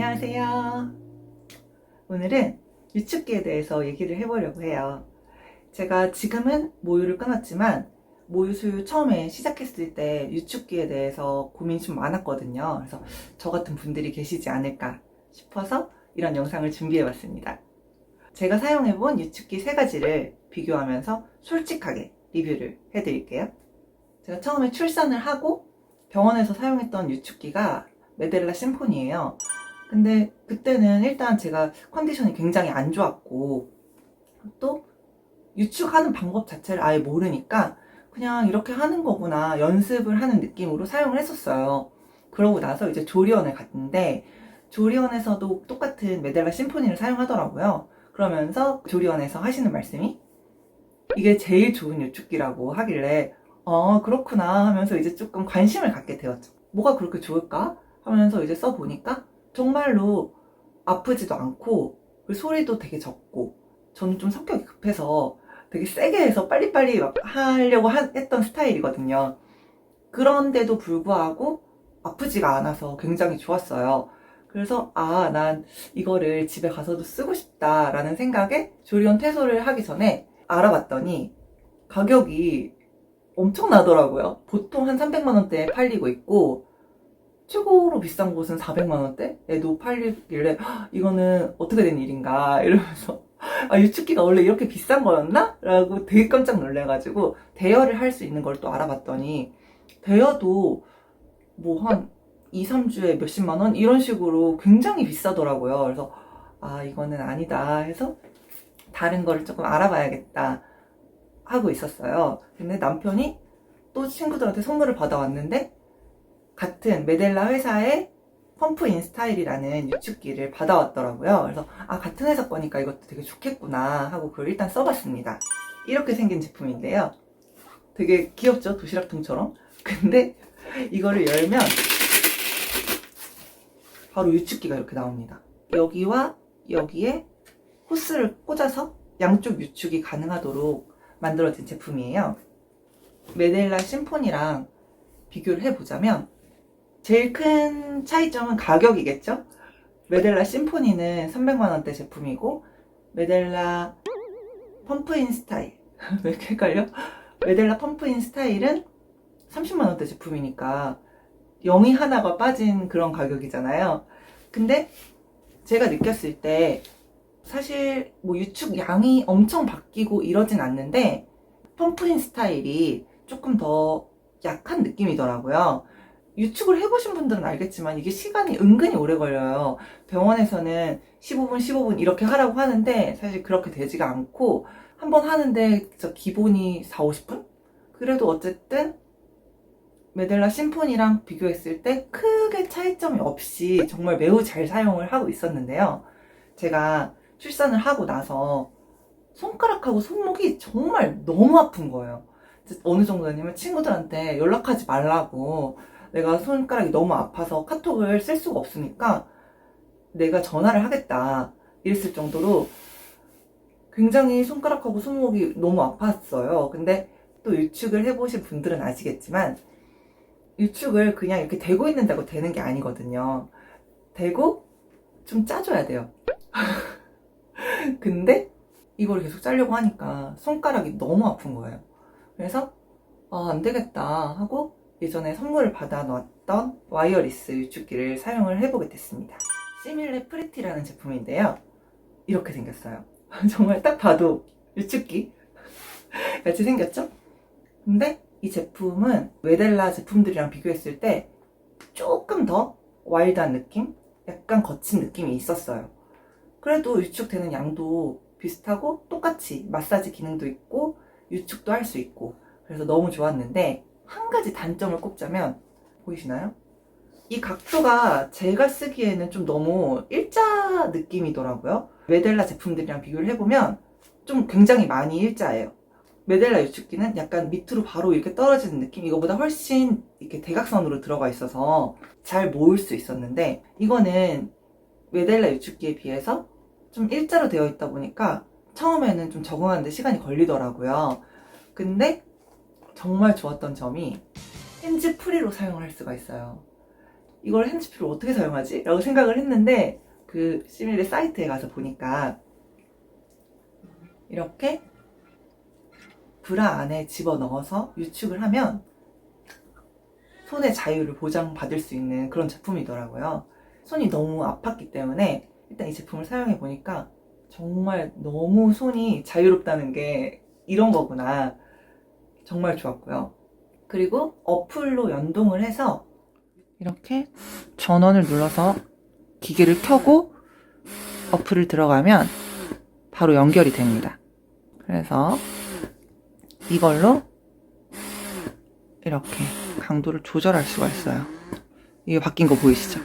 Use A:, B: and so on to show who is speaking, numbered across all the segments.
A: 안녕하세요. 오늘은 유축기에 대해서 얘기를 해보려고 해요. 제가 지금은 모유를 끊었지만 모유 수유 처음에 시작했을 때 유축기에 대해서 고민이 좀 많았거든요. 그래서 저 같은 분들이 계시지 않을까 싶어서 이런 영상을 준비해봤습니다. 제가 사용해본 유축기 3가지를 비교하면서 솔직하게 리뷰를 해드릴게요. 제가 처음에 출산을 하고 병원에서 사용했던 유축기가 메델라 심포니예요. 근데 그때는 일단 제가 컨디션이 굉장히 안 좋았고 또 유축하는 방법 자체를 아예 모르니까 그냥 이렇게 하는 거구나 연습을 하는 느낌으로 사용을 했었어요. 그러고 나서 이제 조리원에 갔는데 조리원에서도 똑같은 메델라 심포니를 사용하더라고요. 그러면서 조리원에서 하시는 말씀이 이게 제일 좋은 유축기라고 하길래 그렇구나 하면서 이제 조금 관심을 갖게 되었죠. 뭐가 그렇게 좋을까 하면서 이제 써보니까 정말로 아프지도 않고 소리도 되게 적고, 저는 좀 성격이 급해서 되게 세게 해서 빨리빨리 막 하려고 했던 스타일이거든요. 그런데도 불구하고 아프지가 않아서 굉장히 좋았어요. 그래서 난 이거를 집에 가서도 쓰고 싶다라는 생각에 조리원 퇴소를 하기 전에 알아봤더니 가격이 엄청나더라고요. 보통 한 300만 원대에 팔리고 있고 최고로 비싼 곳은 400만 원대에도 팔리길래 이거는 어떻게 된 일인가 이러면서 유축기가 원래 이렇게 비싼 거였나? 라고 되게 깜짝 놀래가지고 대여를 할 수 있는 걸 또 알아봤더니 대여도 뭐 한 2, 3주에 몇십만 원? 이런 식으로 굉장히 비싸더라고요. 그래서 이거는 아니다 해서 다른 거를 조금 알아봐야겠다 하고 있었어요. 근데 남편이 또 친구들한테 선물을 받아왔는데 같은 메델라 회사의 펌프 인 스타일이라는 유축기를 받아왔더라고요. 그래서 같은 회사 거니까 이것도 되게 좋겠구나 하고 그걸 일단 써봤습니다. 이렇게 생긴 제품인데요. 되게 귀엽죠? 도시락통처럼. 근데 이거를 열면 바로 유축기가 이렇게 나옵니다. 여기와 여기에 호스를 꽂아서 양쪽 유축이 가능하도록 만들어진 제품이에요. 메델라 심포니랑 비교를 해보자면 제일 큰 차이점은 가격이겠죠? 메델라 심포니는 300만 원대 제품이고 메델라 펌프인 스타일 왜 이렇게 헷갈려? 메델라 펌프인 스타일은 30만 원대 제품이니까 0이 하나가 빠진 그런 가격이잖아요. 근데 제가 느꼈을 때 사실 뭐 유축 양이 엄청 바뀌고 이러진 않는데 펌프인 스타일이 조금 더 약한 느낌이더라고요. 유축을 해보신 분들은 알겠지만 이게 시간이 은근히 오래 걸려요. 병원에서는 15분, 15분 이렇게 하라고 하는데 사실 그렇게 되지가 않고 한 번 하는데 기본이 4, 50분? 그래도 어쨌든 메델라 심포니랑 비교했을 때 크게 차이점이 없이 정말 매우 잘 사용을 하고 있었는데요. 제가 출산을 하고 나서 손가락하고 손목이 정말 너무 아픈 거예요. 어느 정도냐면 친구들한테 연락하지 말라고, 내가 손가락이 너무 아파서 카톡을 쓸 수가 없으니까 내가 전화를 하겠다 이랬을 정도로 굉장히 손가락하고 손목이 너무 아팠어요. 근데 또 유축을 해보신 분들은 아시겠지만 유축을 그냥 이렇게 대고 있는다고 되는 게 아니거든요. 대고 좀 짜줘야 돼요. 근데 이걸 계속 짜려고 하니까 손가락이 너무 아픈 거예요. 그래서 안 되겠다 하고 예전에 선물을 받아 놨던 와이어리스 유축기를 사용을 해보게 됐습니다. 시뮬레 프리티라는 제품인데요. 이렇게 생겼어요. 정말 딱 봐도 유축기 같이 생겼죠? 근데 이 제품은 메델라 제품들이랑 비교했을 때 조금 더 와일드한 느낌? 약간 거친 느낌이 있었어요. 그래도 유축되는 양도 비슷하고 똑같이 마사지 기능도 있고 유축도 할 수 있고 그래서 너무 좋았는데 한 가지 단점을 꼽자면 보이시나요? 이 각도가 제가 쓰기에는 좀 너무 일자 느낌이더라고요. 메델라 제품들이랑 비교를 해보면 좀 굉장히 많이 일자예요. 메델라 유축기는 약간 밑으로 바로 이렇게 떨어지는 느낌? 이거보다 훨씬 이렇게 대각선으로 들어가 있어서 잘 모을 수 있었는데 이거는 메델라 유축기에 비해서 좀 일자로 되어 있다 보니까 처음에는 좀 적응하는데 시간이 걸리더라고요. 근데 정말 좋았던 점이 핸즈 프리로 사용을 할 수가 있어요. 이걸 핸즈프리를 어떻게 사용하지? 라고 생각을 했는데 그 시밀레 사이트에 가서 보니까 이렇게 브라 안에 집어넣어서 유축을 하면 손의 자유를 보장받을 수 있는 그런 제품이더라고요. 손이 너무 아팠기 때문에 일단 이 제품을 사용해 보니까 정말 너무 손이 자유롭다는 게 이런 거구나. 정말 좋았고요. 그리고 어플로 연동을 해서 이렇게 전원을 눌러서 기계를 켜고 어플을 들어가면 바로 연결이 됩니다. 그래서 이걸로 이렇게 강도를 조절할 수가 있어요. 이게 바뀐 거 보이시죠?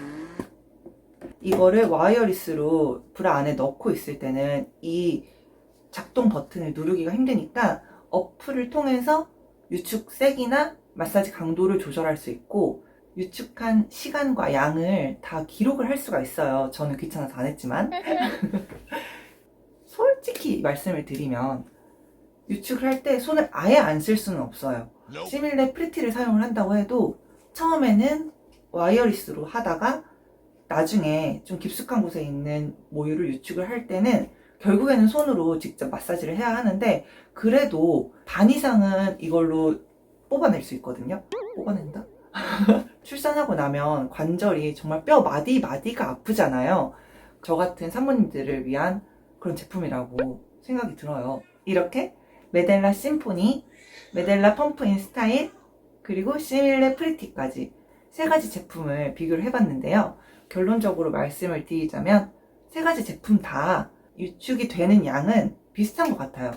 A: 이거를 와이어리스로 브라 안에 넣고 있을 때는 이 작동 버튼을 누르기가 힘드니까 어플을 통해서 유축 세기나 마사지 강도를 조절할 수 있고 유축한 시간과 양을 다 기록을 할 수가 있어요. 저는 귀찮아서 안 했지만 솔직히 말씀을 드리면 유축을 할 때 손을 아예 안 쓸 수는 없어요. 시밀레 프리티를 사용을 한다고 해도 처음에는 와이어리스로 하다가 나중에 좀 깊숙한 곳에 있는 모유를 유축을 할 때는 결국에는 손으로 직접 마사지를 해야 하는데 그래도 반 이상은 이걸로 뽑아낼 수 있거든요. 뽑아낸다? 출산하고 나면 관절이 정말 뼈 마디마디가 아프잖아요. 저 같은 산모님들을 위한 그런 제품이라고 생각이 들어요. 이렇게 메델라 심포니, 메델라 펌프인 스타일, 그리고 시밀레 프리티까지 세 가지 제품을 비교를 해봤는데요. 결론적으로 말씀을 드리자면 세 가지 제품 다 유축이 되는 양은 비슷한 것 같아요.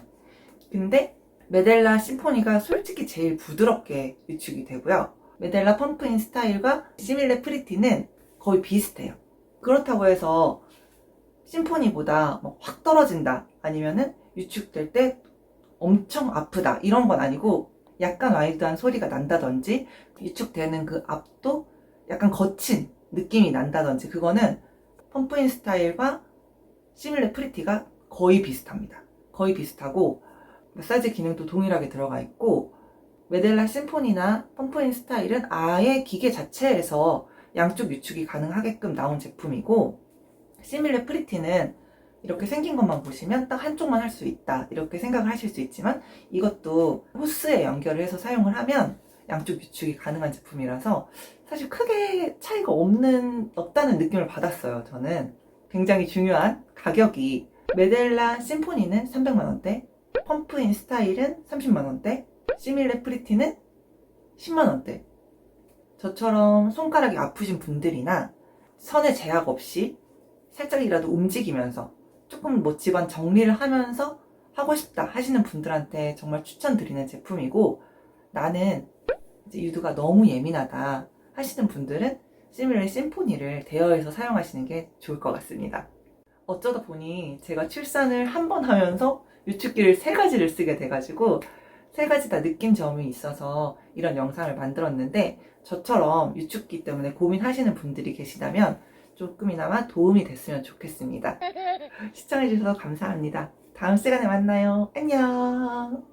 A: 근데 메델라 심포니가 솔직히 제일 부드럽게 유축이 되고요. 메델라 펌프인 스타일과 시밀레 프리티는 거의 비슷해요. 그렇다고 해서 심포니보다 확 떨어진다 아니면은 유축될 때 엄청 아프다 이런 건 아니고 약간 와일드한 소리가 난다든지 유축되는 그 앞도 약간 거친 느낌이 난다든지 그거는 펌프인 스타일과 시밀레 프리티가 거의 비슷합니다. 거의 비슷하고 마사지 기능도 동일하게 들어가 있고 메델라 심포니나 펌프인 스타일은 아예 기계 자체에서 양쪽 유축이 가능하게끔 나온 제품이고 시밀레 프리티는 이렇게 생긴 것만 보시면 딱 한쪽만 할 수 있다 이렇게 생각을 하실 수 있지만 이것도 호스에 연결을 해서 사용을 하면 양쪽 유축이 가능한 제품이라서 사실 크게 차이가 없다는 느낌을 받았어요. 저는 굉장히 중요한 가격이 메델라 심포니는 300만원대, 펌프인 스타일은 30만원대, 시밀레 프리티는 10만원대. 저처럼 손가락이 아프신 분들이나 선에 제약 없이 살짝이라도 움직이면서 조금 집안 정리를 하면서 하고 싶다 하시는 분들한테 정말 추천드리는 제품이고 나는 이제 유두가 너무 예민하다 하시는 분들은 시밀레 심포니를 대여해서 사용하시는 게 좋을 것 같습니다. 어쩌다 보니 제가 출산을 한 번 하면서 유축기를 3가지를 쓰게 돼가지고 3가지 다 느낀 점이 있어서 이런 영상을 만들었는데 저처럼 유축기 때문에 고민하시는 분들이 계시다면 조금이나마 도움이 됐으면 좋겠습니다. 시청해주셔서 감사합니다. 다음 시간에 만나요. 안녕.